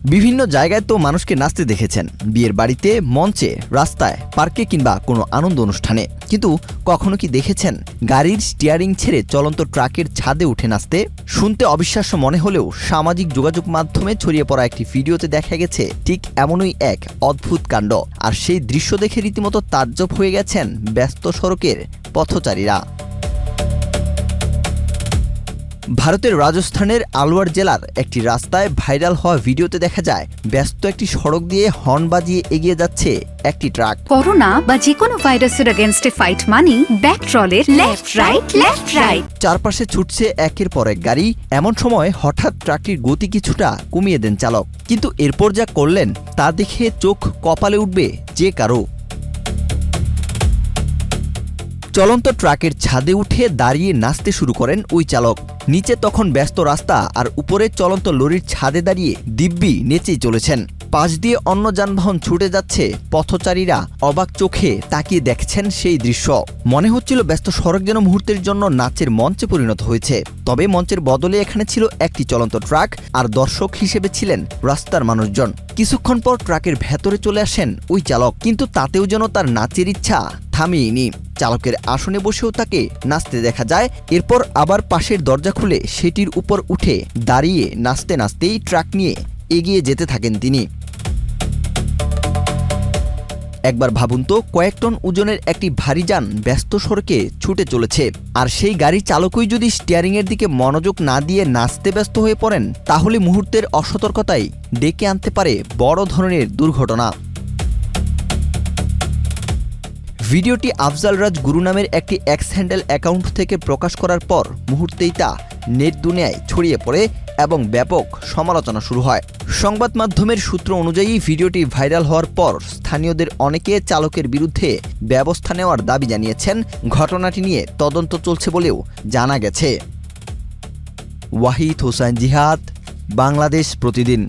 বিভিন্ন জায়গায় তো মানুষকে নাচতে দেখেছেন, বিয়ের বাড়িতে, মঞ্চে, রাস্তায়, পার্কে কিংবা কোনো আনন্দ অনুষ্ঠানে। কিন্তু কখনো কি দেখেছেন গাড়ির স্টিয়ারিং ছেড়ে চলন্ত ট্রাকের ছাদে উঠে নাচতে? শুনতে অবিশ্বাস্য মনে হলেও সামাজিক যোগাযোগ মাধ্যমে ছড়িয়ে পড়া একটি ভিডিওতে দেখা গেছে ঠিক এমনই এক অদ্ভুত কাণ্ড। আর সেই দৃশ্য দেখে রীতিমতো তাজ্জব হয়ে গেছেন ব্যস্ত সড়কের পথচারীরা। ভারতের রাজস্থানের আলওয়ার জেলার একটি রাস্তায় ভাইরাল হওয়া ভিডিওতে দেখা যায় ব্যস্ত একটি সড়ক দিয়ে হর্ন বাজিয়ে এগিয়ে যাচ্ছে একটি ট্রাক। করোনা বা যে কোনো ভাইরাসের এগেইনস্টে ফাইট মানি ব্যাকট্রলের লেফট রাইট। চারপাশে ছুটছে একের পর এক গাড়ি। এমন সময় হঠাৎ ট্রাকটির গতি কিছুটা কমিয়ে দেন চালক। কিন্তু এরপর যা করলেন তা দেখে চোখ কপালে উঠবে যে কারো। চলন্ত ট্রাকের ছাদে উঠে দাঁড়িয়ে নাচতে শুরু করেন ওই চালক। নিচে তখন ব্যস্ত রাস্তা, আর উপরে চলন্ত লরির ছাদে দাঁড়িয়ে দিব্যি নেচেই চলেছেন। পাশ দিয়ে অন্য যানবাহন ছুটে যাচ্ছে, পথচারীরা অবাক চোখে তাকিয়ে দেখছেন সেই দৃশ্য। মনে হচ্ছিল ব্যস্ত সড়ক যেন মুহূর্তের জন্য নাচের মঞ্চে পরিণত হয়েছে। তবে মঞ্চের বদলে এখানে ছিল একটি চলন্ত ট্রাক, আর দর্শক হিসেবে ছিলেন রাস্তার মানুষজন। কিছুক্ষণ পর ট্রাকের ভেতরে চলে আসেন ওই চালক, কিন্তু তাতেও যেন তার নাচের ইচ্ছা থামিয়েনি। চালকের আসনে বসেও তাকে নাচতে দেখা যায়। এরপর আবার পাশের দরজা খুলে সেটির উপর উঠে দাঁড়িয়ে নাচতে নাচতেই ট্রাক নিয়ে এগিয়ে যেতে থাকেন তিনি। একবার ভাবুন তো, কয়েক টন ওজনের একটি ভারী যান ব্যস্ত সড়কে ছুটে চলেছে, আর সেই গাড়ির চালকই যদি স্টিয়ারিংয়ের দিকে মনোযোগ না দিয়ে নাচতে ব্যস্ত হয়ে পড়েন, তাহলে মুহূর্তের অসতর্কতাই ডেকে আনতে পারে বড় ধরনের দুর্ঘটনা। ভিডিওটি আফজাল রাজ গুরু নামের একটি এক্স হ্যান্ডেল অ্যাকাউন্ট থেকে প্রকাশ করার পর মুহূর্তেই তা নেট দুনিয়ায় ছড়িয়ে পড়ে এবং ব্যাপক সমালোচনা শুরু হয়। সংবাদ মাধ্যমের সূত্র অনুযায়ী ভিডিওটি ভাইরাল হওয়ার পর স্থানীয়দের অনেকে চালকের বিরুদ্ধে ব্যবস্থা নেওয়ার দাবি জানিয়েছেন। ঘটনাটি নিয়ে তদন্ত চলছে বলেও জানা গেছে। ওয়াহিদ হোসাইন জিহাদ, বাংলাদেশ প্রতিদিন।